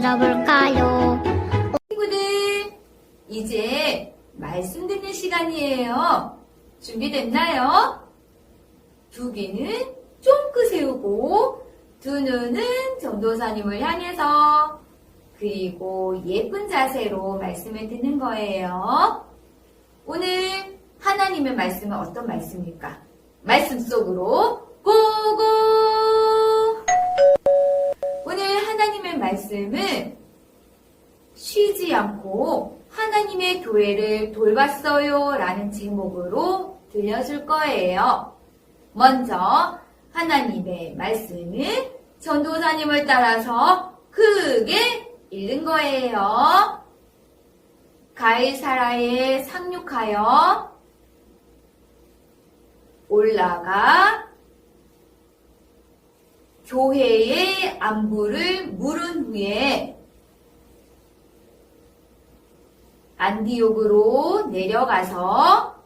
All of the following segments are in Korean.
들어볼까요? 친구들, 이제 말씀 듣는 시간이에요. 준비됐나요? 두 귀는 쫑긋 세우고 두 눈은 전도사님을 향해서 그리고 예쁜 자세로 말씀을 듣는 거예요. 오늘 하나님의 말씀은 어떤 말씀일까? 말씀 속으로 고고! 오늘 하나님의 말씀은 쉬지 않고 하나님의 교회를 돌봤어요 라는 제목으로 들려줄 거예요. 먼저 하나님의 말씀은 전도사님을 따라서 크게 읽는 거예요. 가이사라에 상륙하여 올라가 교회의 안부를 물은 후에 안디옥으로 내려가서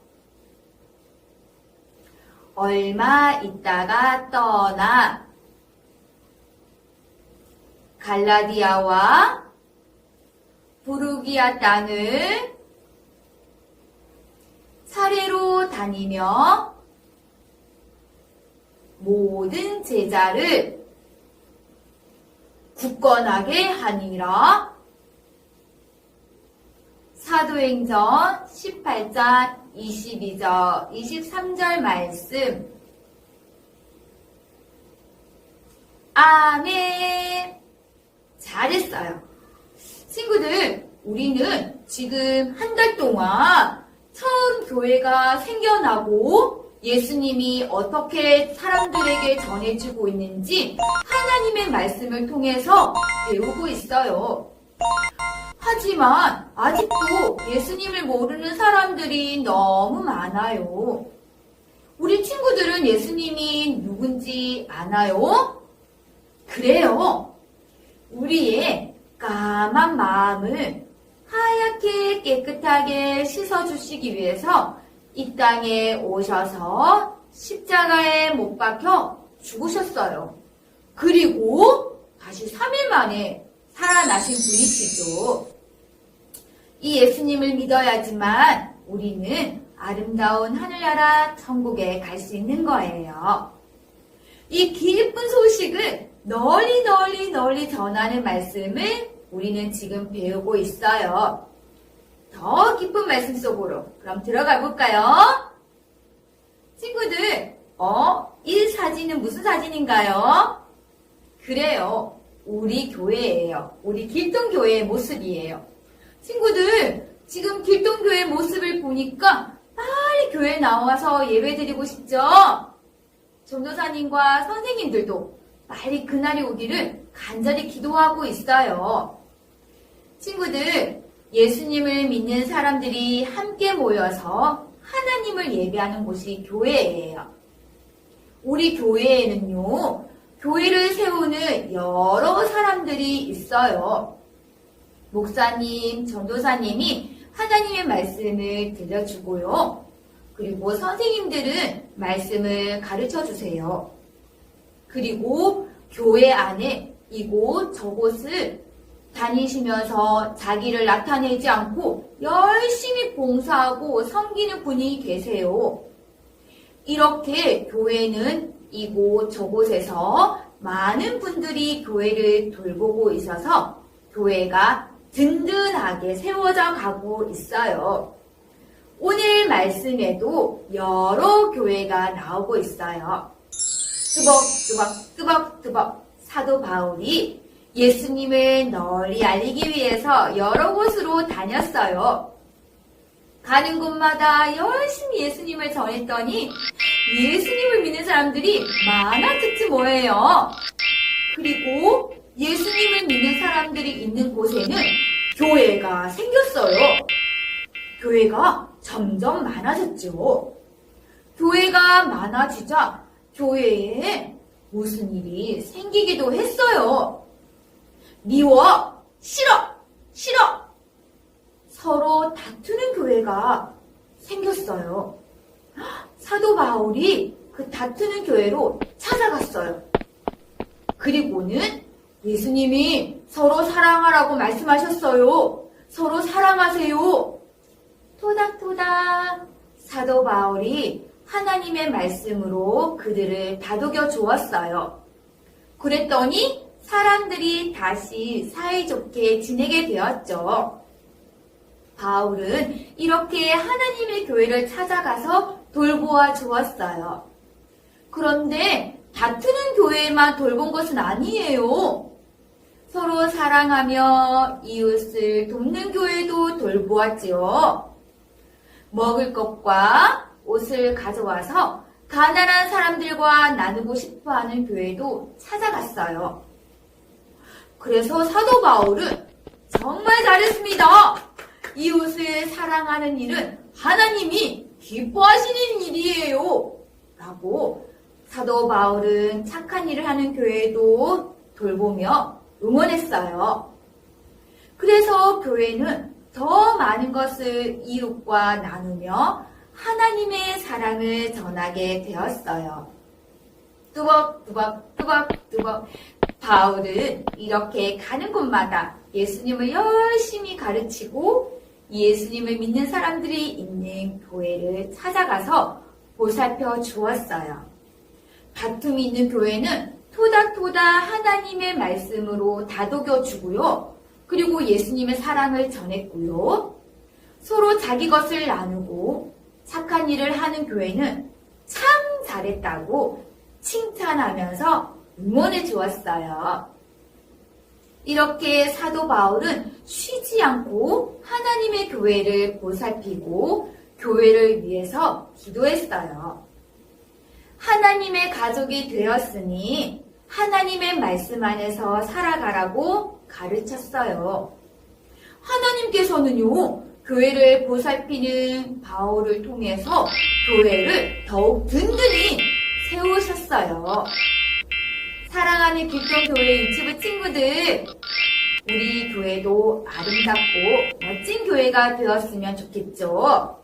얼마 있다가 떠나 갈라디아와 부르기아 땅을 사례로 다니며 모든 제자를 굳건하게 하니라. 사도행전 18장 22절, 23절 말씀. 아멘. 잘했어요. 친구들, 우리는 지금 한 달 동안 처음 교회가 생겨나고 예수님이 어떻게 사람들에게 전해주고 있는지 하나님의 말씀을 통해서 배우고 있어요. 하지만 아직도 예수님을 모르는 사람들이 너무 많아요. 우리 친구들은 예수님이 누군지 아나요? 그래요. 우리의 까만 마음을 하얗게 깨끗하게 씻어주시기 위해서 이 땅에 오셔서 십자가에 못 박혀 죽으셨어요. 그리고 다시 3일 만에 살아나신 분이시죠. 이 예수님을 믿어야지만 우리는 아름다운 하늘나라 천국에 갈 수 있는 거예요. 이 기쁜 소식을 널리 전하는 말씀을 우리는 지금 배우고 있어요. 더 기쁜 말씀 속으로 그럼 들어가 볼까요? 친구들, 이 사진은 무슨 사진인가요? 그래요. 우리 교회예요. 우리 길동교회의 모습이에요. 친구들, 지금 길동교회 모습을 보니까 빨리 교회에 나와서 예배드리고 싶죠? 전도사님과 선생님들도 빨리 그날이 오기를 간절히 기도하고 있어요. 친구들, 예수님을 믿는 사람들이 함께 모여서 하나님을 예배하는 곳이 교회예요. 우리 교회에는요, 교회를 세우는 여러 사람들이 있어요. 목사님, 전도사님이 하나님의 말씀을 들려주고요. 그리고 선생님들은 말씀을 가르쳐 주세요. 그리고 교회 안에 이곳 저곳을 다니시면서 자기를 나타내지 않고 열심히 봉사하고 섬기는 분이 계세요. 이렇게 교회는 이곳 저곳에서 많은 분들이 교회를 돌보고 있어서 교회가 든든하게 세워져 가고 있어요. 오늘 말씀에도 여러 교회가 나오고 있어요. 뚜벅뚜벅 사도 바울이 예수님을 널리 알리기 위해서 여러 곳으로 다녔어요. 가는 곳마다 열심히 예수님을 전했더니 예수님을 믿는 사람들이 많아졌지 뭐예요. 그리고 예수님을 믿는 사람들이 있는 곳에는 교회가 생겼어요. 교회가 점점 많아졌죠. 교회가 많아지자 교회에 무슨 일이 생기기도 했어요. 미워, 싫어, 서로 다투는 교회가 생겼어요. 사도 바울이 그 다투는 교회로 찾아갔어요. 그리고는 예수님이 서로 사랑하라고 말씀하셨어요. 서로 사랑하세요. 토닥토닥 사도 바울이 하나님의 말씀으로 그들을 다독여 주었어요. 그랬더니 사람들이 다시 사이좋게 지내게 되었죠. 바울은 이렇게 하나님의 교회를 찾아가서 돌보아 주었어요. 그런데 다투는 교회만 돌본 것은 아니에요. 서로 사랑하며 이웃을 돕는 교회도 돌보았지요. 먹을 것과 옷을 가져와서 가난한 사람들과 나누고 싶어하는 교회도 찾아갔어요. 그래서 사도 바울은 정말 잘했습니다. 이웃을 사랑하는 일은 하나님이 기뻐하시는 일이에요. 라고 사도 바울은 착한 일을 하는 교회도 돌보며 응원했어요. 그래서 교회는 더 많은 것을 이웃과 나누며 하나님의 사랑을 전하게 되었어요. 뚜벅뚜벅 바울은 이렇게 가는 곳마다 예수님을 열심히 가르치고 예수님을 믿는 사람들이 있는 교회를 찾아가서 보살펴 주었어요. 다툼이 있는 교회는 토닥토닥 하나님의 말씀으로 다독여 주고요. 그리고 예수님의 사랑을 전했고요. 서로 자기 것을 나누고 착한 일을 하는 교회는 참 잘했다고 칭찬하면서 응원해 주었어요. 이렇게 사도 바울은 쉬지 않고 하나님의 교회를 보살피고 교회를 위해서 기도했어요. 하나님의 가족이 되었으니 하나님의 말씀 안에서 살아가라고 가르쳤어요. 하나님께서는요, 교회를 보살피는 바울을 통해서 교회를 더욱 든든히 세우셨어요. 사랑하는 길동교회 유치부 친구들, 우리 교회도 아름답고 멋진 교회가 되었으면 좋겠죠.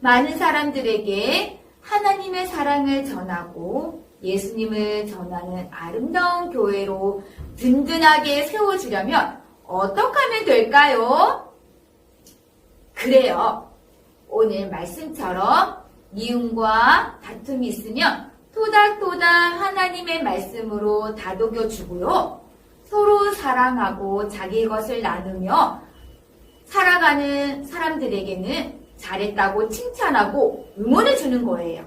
많은 사람들에게 하나님의 사랑을 전하고 예수님을 전하는 아름다운 교회로 든든하게 세워주려면 어떻게 하면 될까요? 그래요. 오늘 말씀처럼 미움과 다툼이 있으면 토닥토닥 하나님의 말씀으로 다독여 주고요. 서로 사랑하고 자기 것을 나누며 살아가는 사람들에게는 잘했다고 칭찬하고 응원해 주는 거예요.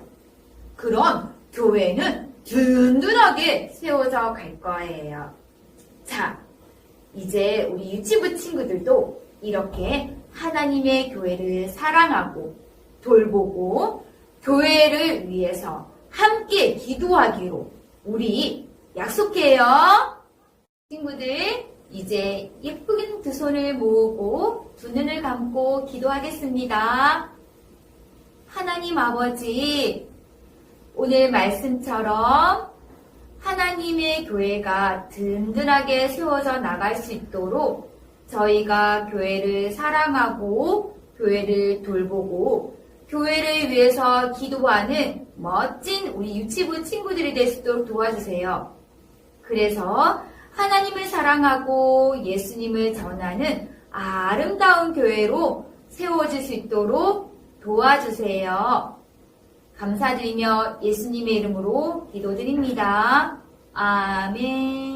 그럼 교회는 든든하게 세워져 갈 거예요. 자, 이제 우리 유치부 친구들도 이렇게 하나님의 교회를 사랑하고 돌보고 교회를 위해서 함께 기도하기로 우리 약속해요. 친구들, 이제 예쁜 두 손을 모으고 두 눈을 감고 기도하겠습니다. 하나님 아버지, 오늘 말씀처럼 하나님의 교회가 든든하게 세워져 나갈 수 있도록 저희가 교회를 사랑하고 교회를 돌보고 교회를 위해서 기도하는 멋진 우리 유치부 친구들이 될 수 있도록 도와주세요. 그래서 하나님을 사랑하고 예수님을 전하는 아름다운 교회로 세워질 수 있도록 도와주세요. 감사드리며 예수님의 이름으로 기도드립니다. 아멘.